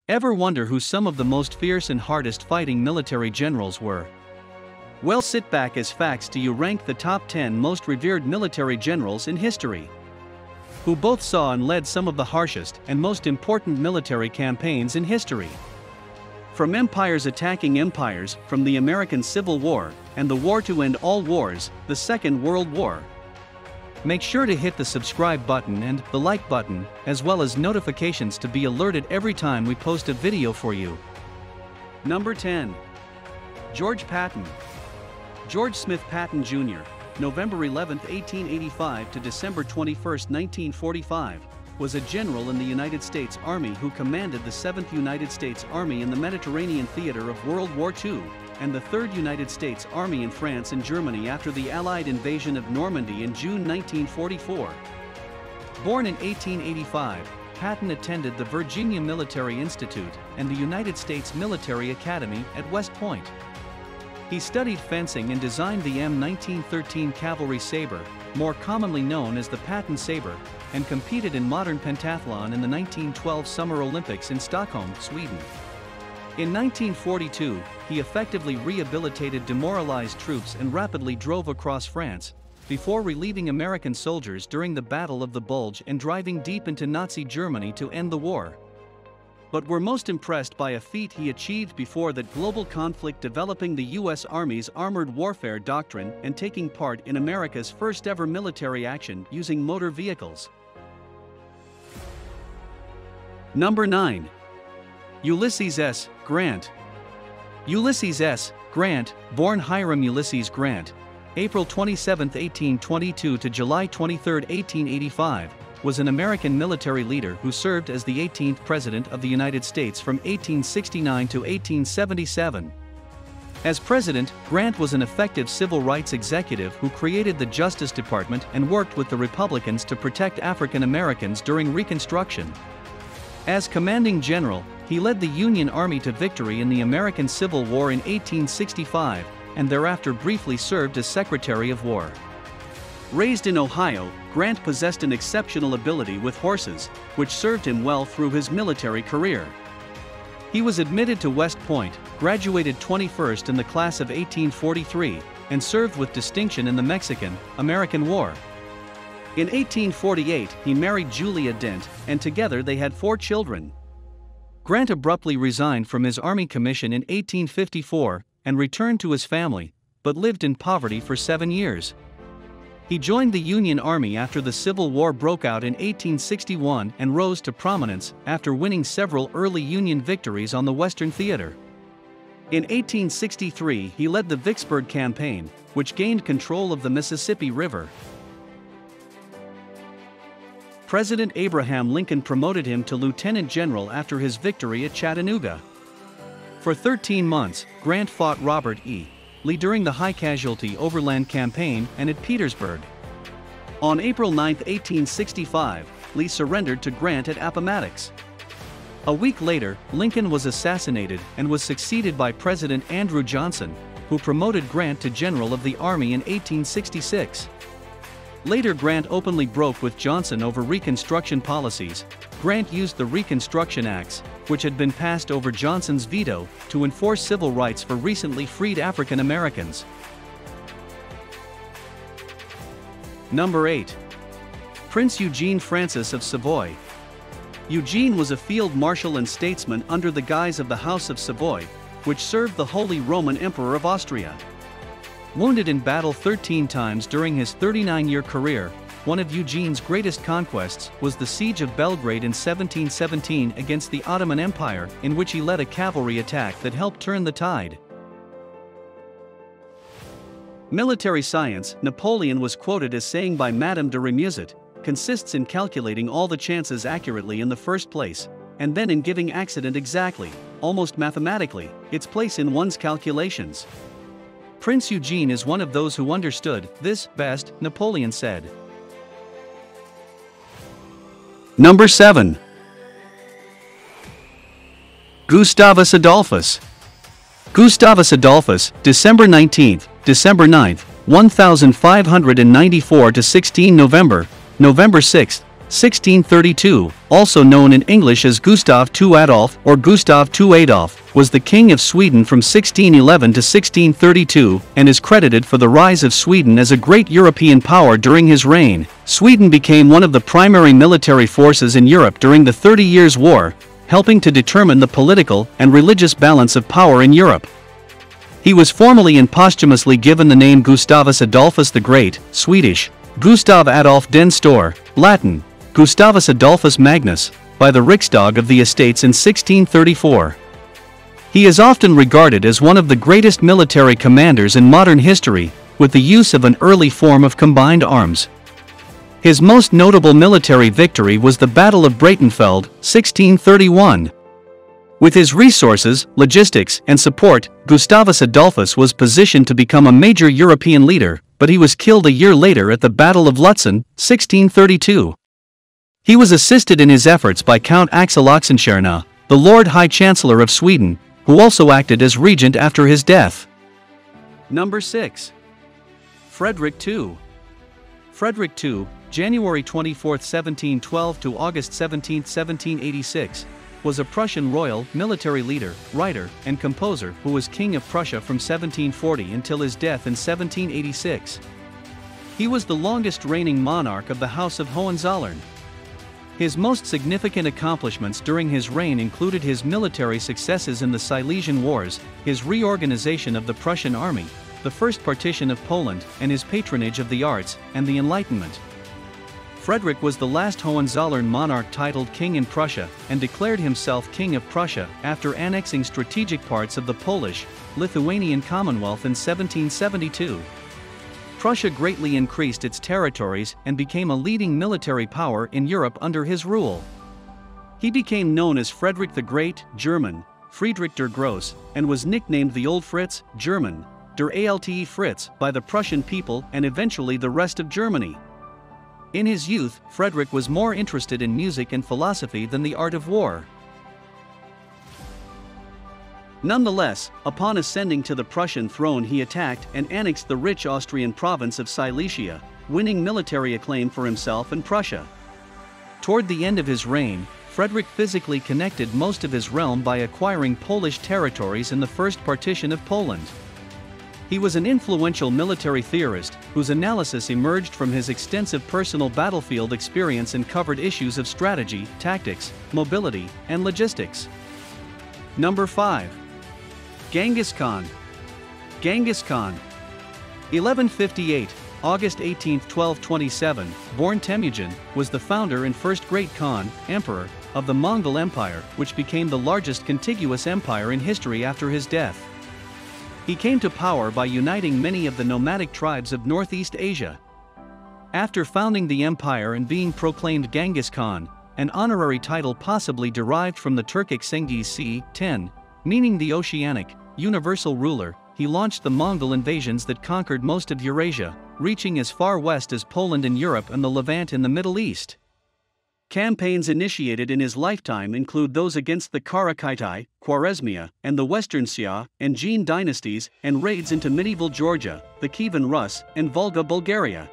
Ever wonder who some of the most fierce and hardest fighting military generals were? Well, sit back as facts to you rank the top 10 most revered military generals in history, who both saw and led some of the harshest and most important military campaigns in history. From empires attacking empires, from the American Civil War and the War to End All Wars, the Second World War. Make sure to hit the subscribe button and the like button, as well as notifications to be alerted every time we post a video for you. Number 10. George Patton. George Smith Patton Jr., November 11, 1885 to December 21, 1945, was a general in the United States Army who commanded the 7th United States Army in the Mediterranean theater of World War II, and the 3rd United States Army in France and Germany after the Allied invasion of Normandy in June 1944. Born in 1885, Patton attended the Virginia Military Institute and the United States Military Academy at West Point. He studied fencing and designed the M1913 cavalry saber, more commonly known as the Patton saber, and competed in modern pentathlon in the 1912 Summer Olympics in Stockholm, Sweden. In 1942, he effectively rehabilitated demoralized troops and rapidly drove across France, before relieving American soldiers during the Battle of the Bulge and driving deep into Nazi Germany to end the war. But we're most impressed by a feat he achieved before that global conflict, developing the U.S. Army's armored warfare doctrine and taking part in America's first ever military action using motor vehicles. Number 9. Ulysses S. Grant. Ulysses S. Grant, born Hiram Ulysses Grant, April 27, 1822 to July 23, 1885, was an American military leader who served as the 18th President of the United States from 1869 to 1877. As President, Grant was an effective civil rights executive who created the Justice Department and worked with the Republicans to protect African Americans during Reconstruction. As commanding general, he led the Union Army to victory in the American Civil War in 1865, and thereafter briefly served as Secretary of War. Raised in Ohio, Grant possessed an exceptional ability with horses, which served him well through his military career. He was admitted to West Point, graduated 21st in the class of 1843, and served with distinction in the Mexican-American War. In 1848, he married Julia Dent, and together they had 4 children. Grant abruptly resigned from his Army commission in 1854 and returned to his family, but lived in poverty for 7 years. He joined the Union Army after the Civil War broke out in 1861 and rose to prominence after winning several early Union victories on the Western Theater. In 1863, he led the Vicksburg Campaign, which gained control of the Mississippi River. President Abraham Lincoln promoted him to lieutenant general after his victory at Chattanooga. For 13 months, Grant fought Robert E. Lee during the high-casualty Overland Campaign and at Petersburg. On April 9, 1865, Lee surrendered to Grant at Appomattox. A week later, Lincoln was assassinated and was succeeded by President Andrew Johnson, who promoted Grant to General of the Army in 1866. Later, Grant openly broke with Johnson over Reconstruction policies. Grant used the Reconstruction Acts, which had been passed over Johnson's veto, to enforce civil rights for recently freed African Americans. Number 8. Prince Eugene Francis of Savoy. Eugene was a field marshal and statesman under the guise of the House of Savoy, which served the Holy Roman Emperor of Austria. Wounded in battle 13 times during his 39-year career, one of Eugene's greatest conquests was the Siege of Belgrade in 1717 against the Ottoman Empire, in which he led a cavalry attack that helped turn the tide. Military science, Napoleon was quoted as saying by Madame de Remusat, consists in calculating all the chances accurately in the first place, and then in giving accident exactly, almost mathematically, its place in one's calculations. Prince Eugene is one of those who understood this best, Napoleon said. Number 7. Gustavus Adolphus. Gustavus Adolphus, December 19, December 9, 1594 to 16 November 6, 1632, also known in English as Gustav II Adolf or Gustav II Adolf, was the King of Sweden from 1611 to 1632 and is credited for the rise of Sweden as a great European power during his reign. Sweden became one of the primary military forces in Europe during the 30 Years' War, helping to determine the political and religious balance of power in Europe. He was formally and posthumously given the name Gustavus Adolphus the Great, Swedish, Gustav Adolf den Store, Latin, Gustavus Adolphus Magnus, by the Riksdag of the Estates in 1634. He is often regarded as one of the greatest military commanders in modern history, with the use of an early form of combined arms. His most notable military victory was the Battle of Breitenfeld, 1631. With his resources, logistics, and support, Gustavus Adolphus was positioned to become a major European leader, but he was killed a year later at the Battle of Lutzen, 1632. He was assisted in his efforts by Count Axel Oxenstierna, the Lord High Chancellor of Sweden, who also acted as regent after his death. Number 6. Frederick II. Frederick II, January 24, 1712 to August 17, 1786, was a Prussian royal, military leader, writer, and composer who was King of Prussia from 1740 until his death in 1786. He was the longest reigning monarch of the House of Hohenzollern. His most significant accomplishments during his reign included his military successes in the Silesian Wars, his reorganization of the Prussian army, the first partition of Poland, and his patronage of the arts and the Enlightenment. Frederick was the last Hohenzollern monarch titled king in Prussia and declared himself King of Prussia after annexing strategic parts of the Polish-Lithuanian Commonwealth in 1772. Prussia greatly increased its territories and became a leading military power in Europe under his rule. He became known as Frederick the Great, German, Friedrich der Grosse, and was nicknamed the Old Fritz, German, der Alte Fritz, by the Prussian people and eventually the rest of Germany. In his youth, Frederick was more interested in music and philosophy than the art of war. Nonetheless, upon ascending to the Prussian throne, he attacked and annexed the rich Austrian province of Silesia, winning military acclaim for himself and Prussia. Toward the end of his reign, Frederick physically connected most of his realm by acquiring Polish territories in the First Partition of Poland. He was an influential military theorist whose analysis emerged from his extensive personal battlefield experience and covered issues of strategy, tactics, mobility, and logistics. Number 5. Genghis Khan. Genghis Khan. 1158, August 18, 1227, born Temujin, was the founder and first great Khan, emperor, of the Mongol Empire, which became the largest contiguous empire in history after his death. He came to power by uniting many of the nomadic tribes of Northeast Asia. After founding the empire and being proclaimed Genghis Khan, an honorary title possibly derived from the Turkic Sengiz C-10, meaning the Oceanic, universal ruler, he launched the Mongol invasions that conquered most of Eurasia, reaching as far west as Poland in Europe and the Levant in the Middle East. Campaigns initiated in his lifetime include those against the Karakhitai, Khwarezmia, and the Western Xia and Jin dynasties, and raids into medieval Georgia, the Kievan Rus, and Volga, Bulgaria.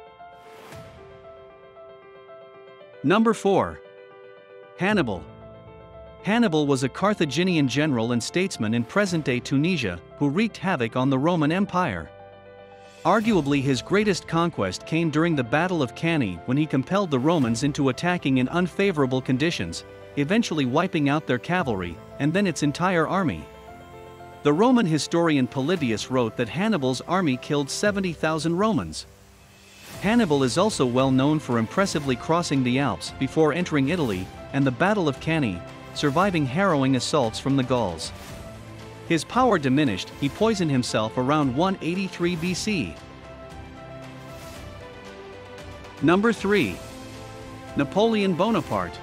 Number 4. Hannibal. Hannibal was a Carthaginian general and statesman in present-day Tunisia who wreaked havoc on the Roman Empire. Arguably his greatest conquest came during the Battle of Cannae when he compelled the Romans into attacking in unfavorable conditions, eventually wiping out their cavalry and then its entire army. The Roman historian Polybius wrote that Hannibal's army killed 70,000 Romans. Hannibal is also well known for impressively crossing the Alps before entering Italy and the Battle of Cannae, surviving harrowing assaults from the Gauls. His power diminished, he poisoned himself around 183 BC. Number 3. Napoleon Bonaparte.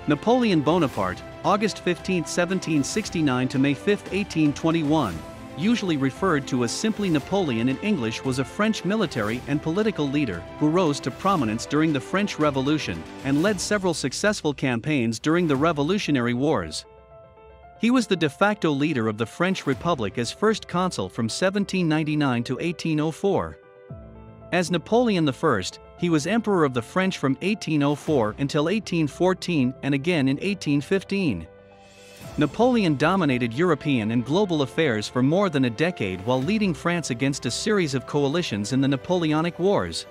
Napoleon Bonaparte, August 15, 1769 to May 5, 1821, usually referred to as simply Napoleon in English, was a French military and political leader who rose to prominence during the French Revolution and led several successful campaigns during the Revolutionary Wars. He was the de facto leader of the French Republic as first consul from 1799 to 1804. As Napoleon I, He was emperor of the French from 1804 until 1814 and again in 1815. Napoleon dominated European and global affairs for more than a decade while leading France against a series of coalitions in the Napoleonic Wars.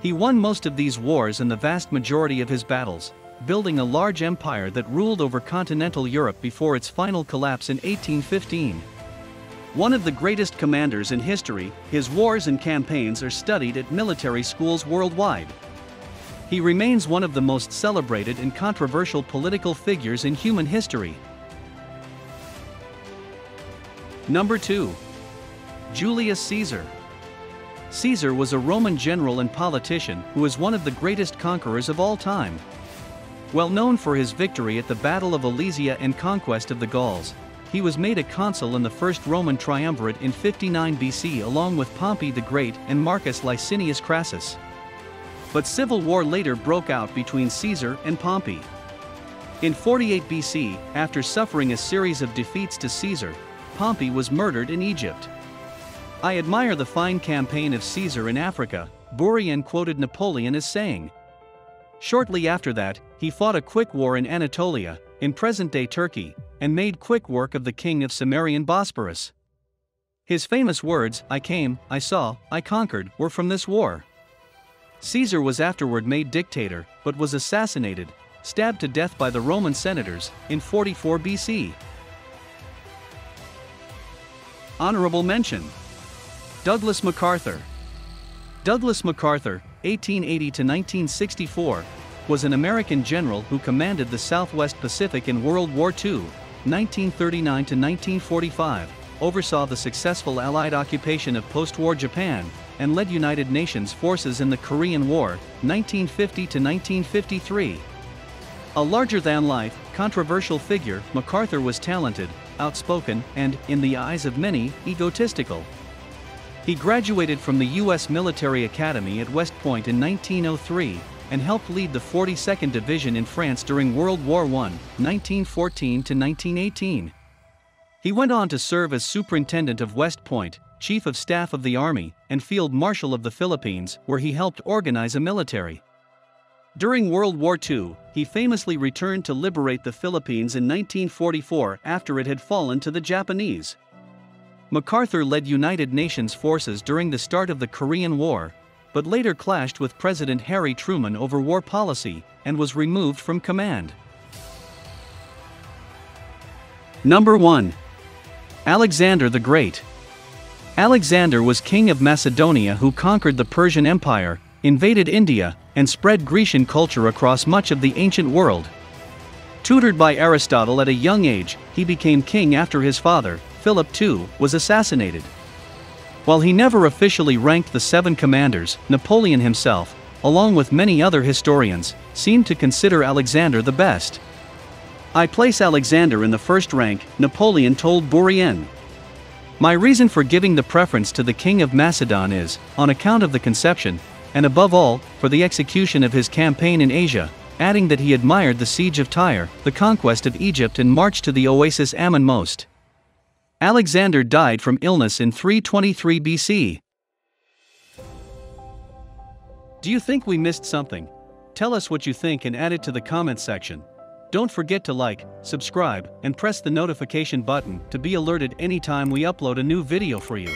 He won most of these wars and the vast majority of his battles, building a large empire that ruled over continental Europe before its final collapse in 1815. One of the greatest commanders in history, his wars and campaigns are studied at military schools worldwide. He remains one of the most celebrated and controversial political figures in human history. Number 2. Julius Caesar. Caesar was a Roman general and politician who is one of the greatest conquerors of all time. Well known for his victory at the Battle of Alesia and conquest of the Gauls, he was made a consul in the First Roman Triumvirate in 59 BC along with Pompey the Great and Marcus Licinius Crassus. But civil war later broke out between Caesar and Pompey. In 48 BC, after suffering a series of defeats to Caesar, Pompey was murdered in Egypt. "I admire the fine campaign of Caesar in Africa," Bourrienne quoted Napoleon as saying. Shortly after that, he fought a quick war in Anatolia, in present-day Turkey, and made quick work of the king of Cimmerian Bosporus. His famous words, "I came, I saw, I conquered," were from this war. Caesar was afterward made dictator, but was assassinated, stabbed to death by the Roman senators, in 44 BC. Honorable mention: Douglas MacArthur. Douglas MacArthur, 1880 to 1964, was an American general who commanded the Southwest Pacific in World War II, 1939 to 1945, oversaw the successful Allied occupation of post-war Japan, and led United Nations forces in the Korean War, 1950 to 1953. A larger-than-life, controversial figure, MacArthur was talented, outspoken, and, in the eyes of many, egotistical. He graduated from the U.S. Military Academy at West Point in 1903, and helped lead the 42nd Division in France during World War I, 1914 to 1918. He went on to serve as Superintendent of West Point, Chief of Staff of the Army, and Field Marshal of the Philippines, where he helped organize a military. During World War II, he famously returned to liberate the Philippines in 1944 after it had fallen to the Japanese. MacArthur led United Nations forces during the start of the Korean War, but later clashed with President Harry Truman over war policy, and was removed from command. Number 1. Alexander the Great. Alexander was king of Macedonia who conquered the Persian Empire, invaded India, and spread Grecian culture across much of the ancient world. Tutored by Aristotle at a young age, he became king after his father, Philip II, was assassinated. While he never officially ranked the Seven Commanders, Napoleon himself, along with many other historians, seemed to consider Alexander the best. "I place Alexander in the first rank," Napoleon told Bourrienne. "My reason for giving the preference to the king of Macedon is, on account of the conception, and above all, for the execution of his campaign in Asia," adding that he admired the siege of Tyre, the conquest of Egypt and march to the oasis Ammon most. Alexander died from illness in 323 BC. Do you think we missed something? Tell us what you think and add it to the comments section. Don't forget to like, subscribe, and press the notification button to be alerted anytime we upload a new video for you.